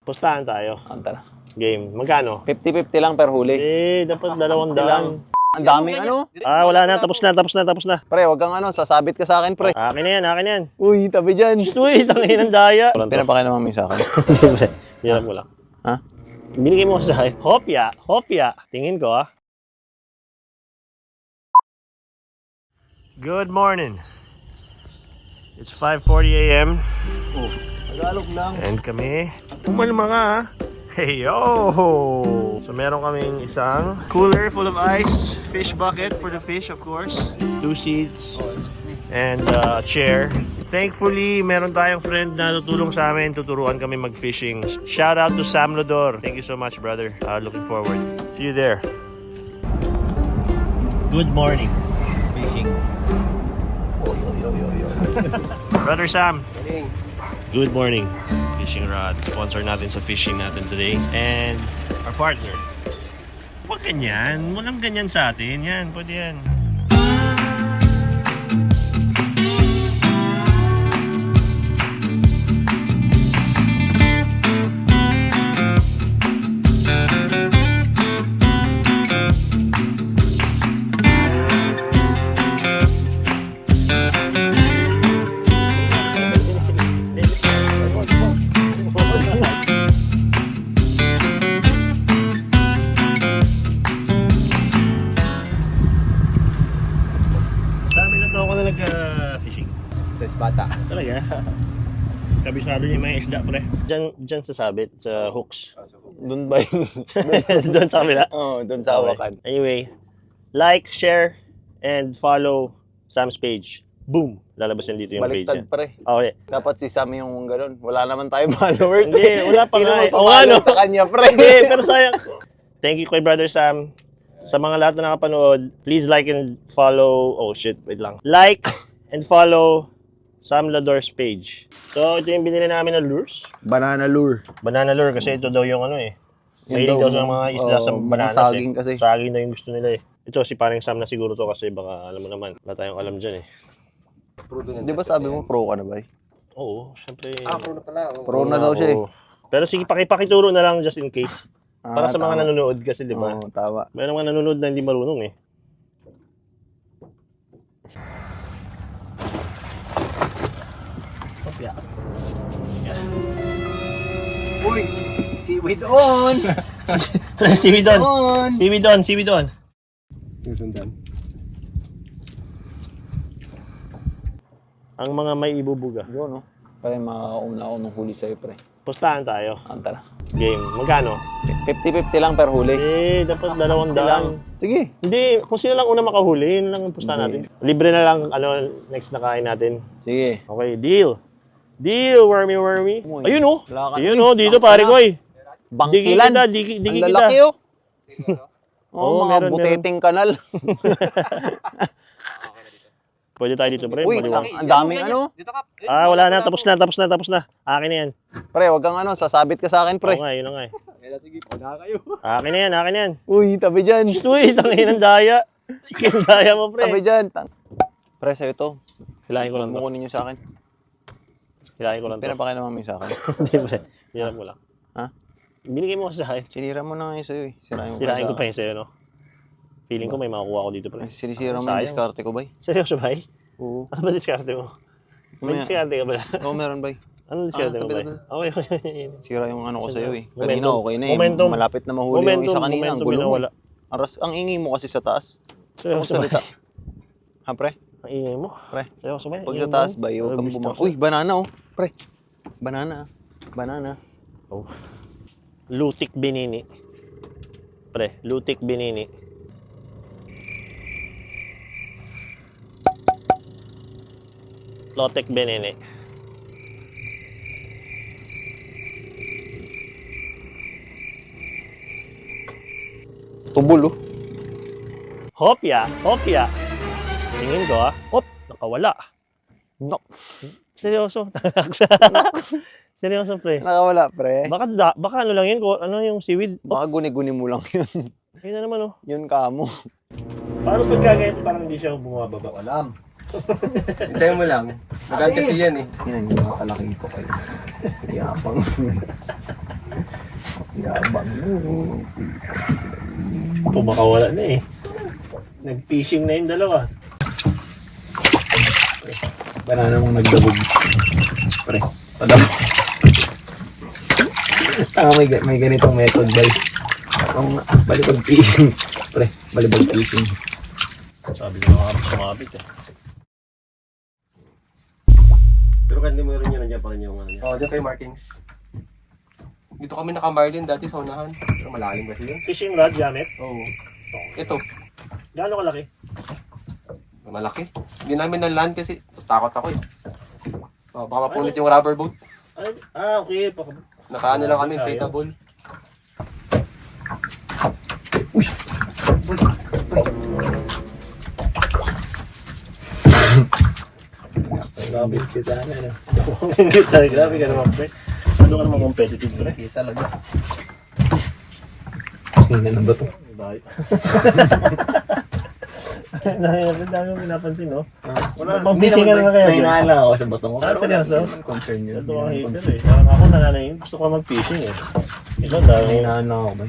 Pustahan tayo. Tara. Game. Magkano? 50-50 lang per huli. Dapat 200. Ang daming ano. Wala na. Tapos na. Pre, wag kang sasabit ka sa akin, pre. Akin na yan. Uy, tabi dyan. Uy, tangin ng daya. Pinapakain naman mo sa akin. Hirap mo lang. Ha? Binigay mo sa akin. Hopya. Tingin ko, ah. Good morning. It's 5:40 a.m. Oh, Tagalog lang. And kami, umalma nga, ha? Hey, yo! So meron kaming isang cooler full of ice, fish bucket for the fish, of course, 2 seats, and a chair. Thankfully, meron tayong friend na tutulong sa amin, tuturuan kami mag-fishing. Shout out to Sam Lodor. Thank you so much, brother. Looking forward. See you there. Good morning. Fishing. Brother Sam. Good morning. Fishing rod. Sponsor natin sa fishing natin today. And our partner. Huwag ganyan. Walang ganyan sa atin. Yan, pwede yan. Fishing. Sa bata. Talaga? Kabisado niya yung mga isda, pre. Diyan sasabit, sa hooks. Doon ba yung... Doon sa kabila? Oo, doon sa hawakan. Anyway, like, share, and follow Sam's page. Boom! Lalabas yan dito yung page Baliktad, niya. pre. Okay. Dapat si Sam yung ganun. Wala naman tayong followers. Hindi, wala pa Sino nga eh. magpapalo sa kanya, pre? Hindi, pero sayang. Thank you kay Brother Sam. Sa mga lahat na nakapanood, please like and follow. Oh shit, wait lang. Like and follow Sam Lodor's page. So, ito yung binili namin na lures. Banana lure. Banana lure kasi ito daw yung ano eh. Mahilig daw sa mga isda sa bananas saging eh. kasi. Saging daw yung gusto nila eh. Ito si paring Sam na siguro to kasi baka alam mo naman. Wala tayong alam dyan eh. Di ba sabi mo pro ka na ba? Oo, syempre. Pro na pala. Pro na daw siya eh. Oo. Pero sige, pakituro na lang just in case. Para sa mga tama. nanonood kasi, di ba? Oo, tama. Meron mga nanonood na hindi marunong eh. Kopya. Uy! Seaweed on! Seaweed on! On! Seaweed on! Yung sundan. Ang mga may ibubuga. Yun, no? Para makakauna ako ng huli sa'yo, pre. Pustahan tayo. Tara. Game. Magkano? 50-50 lang per huli. Dapat 200. Sige. Hindi, kung sino lang una makahuli, yun lang ang pustahan natin. Libre na lang, next na kain natin. Sige. Okay, deal. Deal, wormy. Uy, Ayun oh. wala ka Ayun na. oh, dito pare ko eh. Bangkilan. Digi Ang kita. lalaki, oh. Oo, Mga meron. buteting kanal. Pwede tayo dito, pre. Uy, Maliwag. ang daming ano. Dito ka. Wala na. Tapos na. Akin na yan. Pre, wag kang sasabit ka sa akin, pre. Oo nga, yun na nga eh. Sige, pala kayo. Akin na yan. Uy, tabi dyan. Uy, tangin ng daya. Yung daya mo, pre. Tabi dyan. Pre, sa'yo to. Hilahin ko lang to. Mukunin nyo sa akin. Pinapakain naman mo sa akin. Hindi, pre. Hirap mo lang. Ha? Binigay mo kasi sa akin. Sinira mo na ngayon sa'yo eh. Sirahin ko pa yun sa'yo, no? Feeling ko may makukuha ko dito, pre. Sinisira mo yung diskarte ko, bay. Seryoso, bay? Oo. Ano ba diskarte mo? May diskarte ka pala? Oo, meron, bay. Anong diskarte mo, bay? tabi. Okay. Sira yung ano ko sa'yo eh. Momentum. Kanina okay na eh. Momentum. Malapit na mahuli yung isa kanina. Ang gulo mo. Wala. Ang ingay mo kasi sa taas. Seryoso, bay? Salita. Ha, pre? Ang ingay mo? Pre. Seryoso, bay? Pag sa taas, bay, huwag kang bumang. Uy, banana oh. Pre. Banana. Oh. Lutik binini. Pre, lutik binini. Lotek binini. Tubol oh. Hopya. Tingin ko ah. Nakawala. Seryoso. Seryoso, pre. Nakawala, pre. Baka ano lang yun, ano yung seaweed? Baka guni-guni mo lang yun. Yun na naman oh. Yun ka mo. Paano pagka ganito parang hindi siya bumababa? Alam. Hintayin mo lang. Maganda kasi yan eh. Yan, yung mga kalaki ko kayo. Yapang. Yabang mo. Ito baka wala na eh. Nag-fishing na yung dalawa. Banana mong nagdabog. Pre, padabog. May ganitong method ba? Ang balibag fishing. Pre, balibag fishing. Sabi ko nga sumabit eh. Pero kasi mo rin yun, nandiyan pa rin yung ano niya. Oo, dyan kay Martins. Dito kami naka-marlin dati sa unahan. Pero malalim kasi yun. Fishing rod, gamit. Oo. Ito, Gaano kalaki? malaki. Hindi namin na-land kasi takot ako eh. Oh, baka mapunit yung rubber boat. Ay, okay. Nakaano lang kami, inflatable. Grabe kita na ano. Kita, grabe ka naman pre. Ano ka naman competitive pre? Talaga. Hindi na ba ito? Bakit? Ang dami mo pinapansin no? Wala bang fishing ka naman kaya dyan? Nahinala ako sa batong ko. Ah, seryoso? Hindi naman concern yun. Ito ang hater eh. Parang ako nananayin. Gusto ko mag-fishing eh. Ikaw dami. Nahinala ako ba?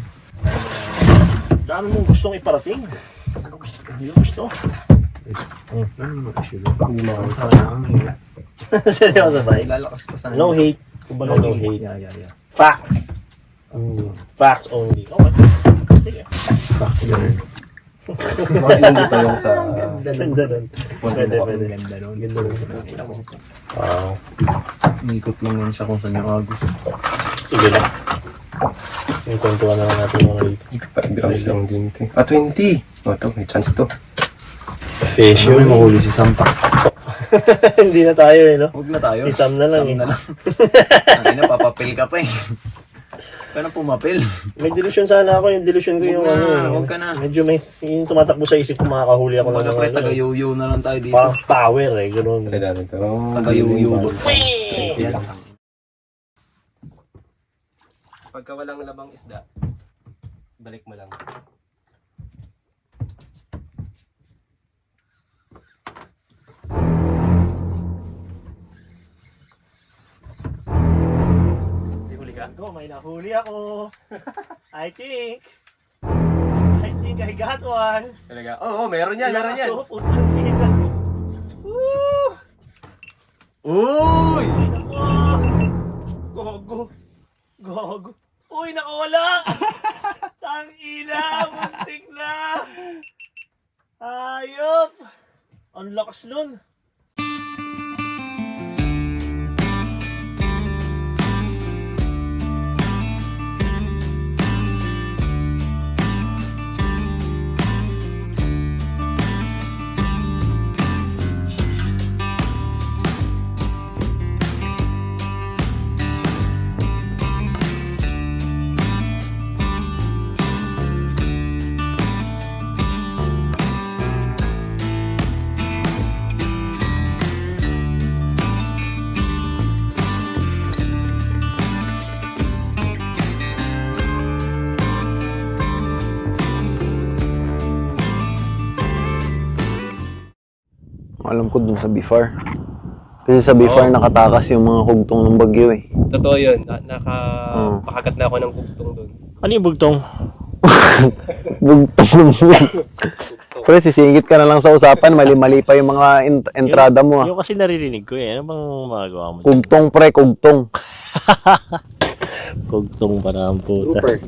Dami mong gustong iparating. Hindi ko gusto. Ano naman issue doon? Hindi mo ako sana ang hila. Seryoso ba? Lalakas pa sana. No hate. Kumbaga no hate. Yeah. Facts. Facts only. Okay. Sige. Facts ganun. Bakit hindi pa yung sa... Ganda nun. Pwede. Ganda nun. Ganda nun. Wow. Ikot lang yun siya kung saan yung agos. Sige lang. Yung kwentuhan na lang natin mga dito. 5 grams lang din ito. 20! O, ito, may chance to. Fish May mahuli si Sampa. Hindi na tayo eh, no? Huwag na tayo. Si Sam na lang eh. Ang ina, papapil ka pa eh. Paano pumapil? May delusion sana ako. Yung delusion ko yung Huwag na, ano eh. huwag ka na. Medyo may yung tumatakbo sa isip ko makakahuli ako Kumbaga ng pre, ano, eh. taga-yo-yo na lang tayo dito. Parang tower eh, gano'n. Try natin ito. Taga-yo-yo. Yan. Pagka walang labang isda, balik mo lang. May huli ka? Go, may nahuli ako. I think I got one. Talaga? Oo, meron yan, meron yan. Aso, putang ina. Woo! Uy! Gogo. Uy, nakawala! Tangina, muntik na! Ayop! Ang lakas nun. Alam ko dun sa Bifar. Kasi sa Bifar nakatakas yung mga hugtong ng bagyo eh. Totoo yun. Nakapakagat na ako ng kugtong doon. Ano yung bugtong? Bugtong. Pre, sisingit ka na lang sa usapan. Mali-mali pa yung mga entrada mo ah. Yung kasi naririnig ko eh. Ano bang magagawa mo? Kugtong pre, kugtong. Kugtong para ang puta. Super.